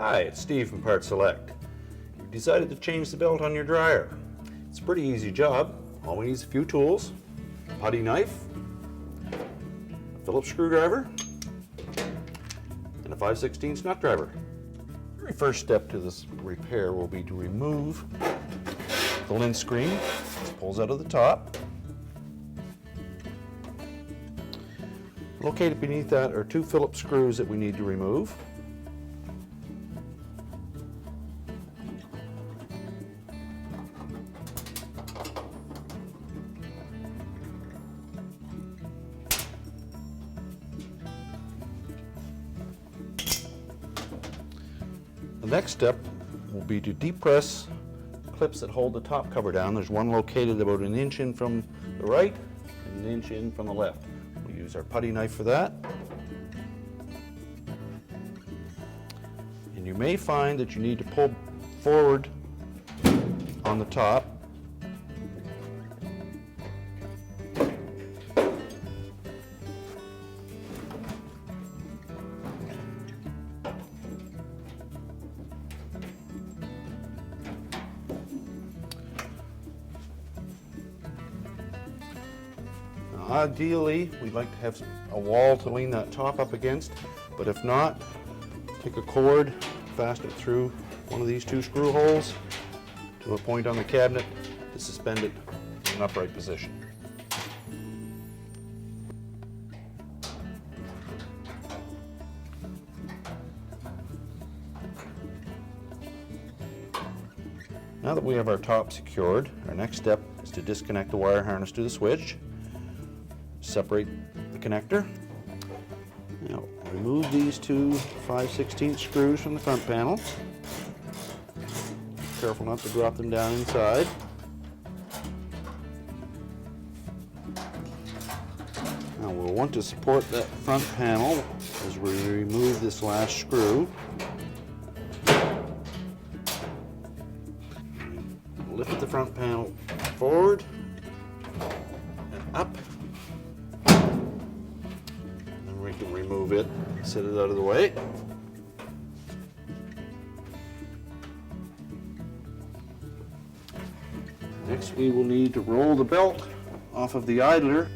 Hi, it's Steve from PartSelect. You've decided to change the belt on your dryer. It's a pretty easy job. All we need is a few tools, a putty knife, a Phillips screwdriver, and a 5/16 nut driver. The very first step to this repair will be to remove the lint screen. It pulls out of the top. Located beneath that are two Phillips screws that we need to remove. The next step will be to depress clips that hold the top cover down. There's one located about an inch in from the right and an inch in from the left. We'll use our putty knife for that. And you may find that you need to pull forward on the top. Ideally, we'd like to have a wall to lean that top up against, but if not, take a cord, fasten it through one of these two screw holes to a point on the cabinet to suspend it in an upright position. Now that we have our top secured, our next step is to disconnect the wire harness to the switch. Separate the connector. Now remove these two 5/16 screws from the front panel. Careful not to drop them down inside. Now we'll want to support that front panel as we remove this last screw. Lift the front panel forward and up. We can remove it, set it out of the way. Next we will need to roll the belt off of the idler.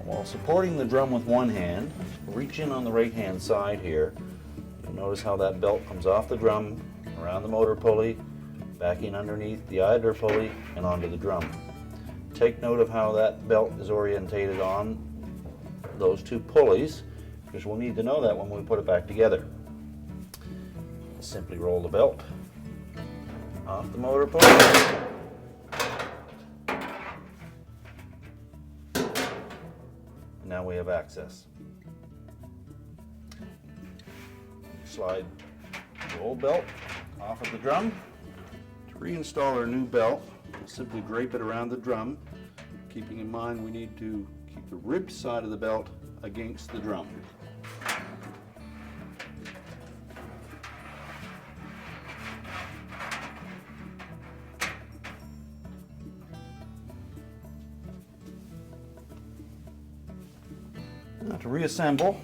While supporting the drum with one hand, reach in on the right hand side here. You'll notice how that belt comes off the drum, around the motor pulley, back in underneath the idler pulley, and onto the drum. Take note of how that belt is orientated on those two pulleys, because we'll need to know that when we put it back together. Simply roll the belt off the motor pulley. And now we have access. Slide the old belt off of the drum. To reinstall our new belt, we'll simply drape it around the drum, keeping in mind we need to keep the ribbed side of the belt against the drum. Now to reassemble,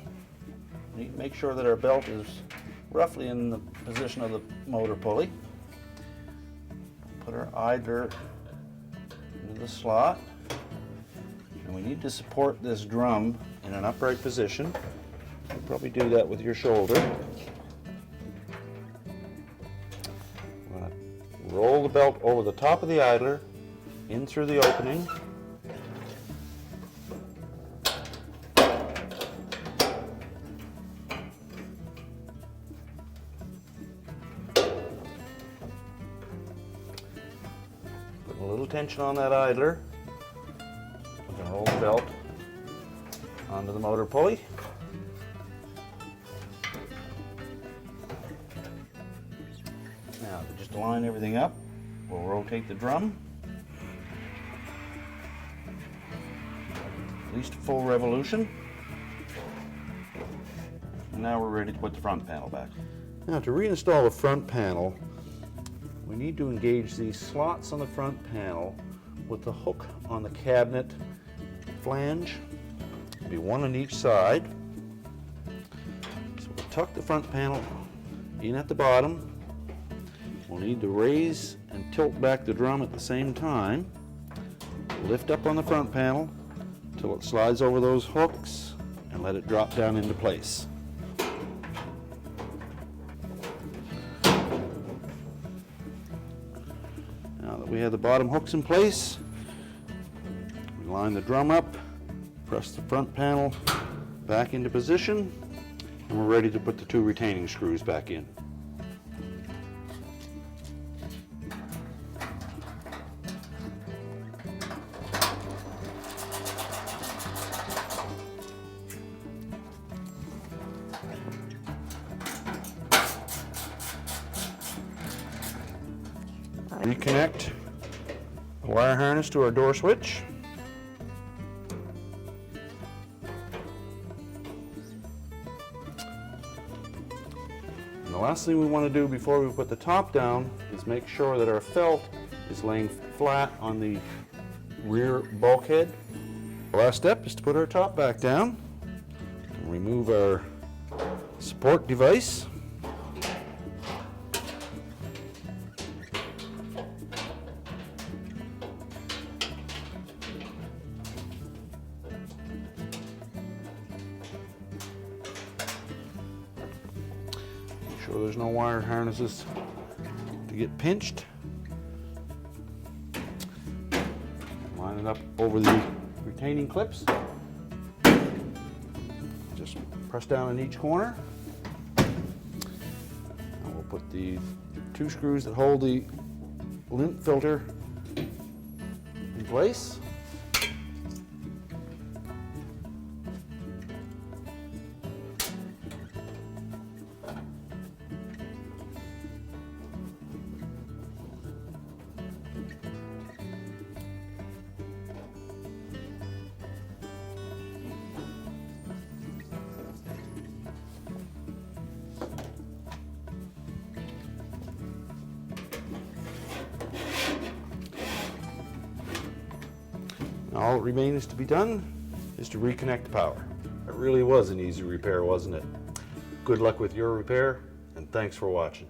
we need to make sure that our belt is roughly in the position of the motor pulley. Put our idler into the slot, and we need to support this drum in an upright position. You'll probably do that with your shoulder. We're going to roll the belt over the top of the idler, in through the opening. Put a little tension on that idler. We're going to roll the belt onto the motor pulley. Now, to just line everything up, we'll rotate the drum at least a full revolution. And now we're ready to put the front panel back. Now, to reinstall the front panel, we need to engage these slots on the front panel with the hook on the cabinet flange. Be one on each side. So we'll tuck the front panel in at the bottom. We'll need to raise and tilt back the drum at the same time. Lift up on the front panel till it slides over those hooks and let it drop down into place. Now that we have the bottom hooks in place, we line the drum up, press the front panel back into position, and we're ready to put the 2 retaining screws back in. Reconnect the wire harness to our door switch. And the last thing we want to do before we put the top down is make sure that our felt is laying flat on the rear bulkhead. The last step is to put our top back down and remove our support device. Make sure there's no wire harnesses to get pinched. Line it up over the retaining clips. Just press down in each corner. And we'll put the 2 screws that hold the lint filter in place. All that remains to be done is to reconnect the power. It really was an easy repair, wasn't it? Good luck with your repair, and thanks for watching.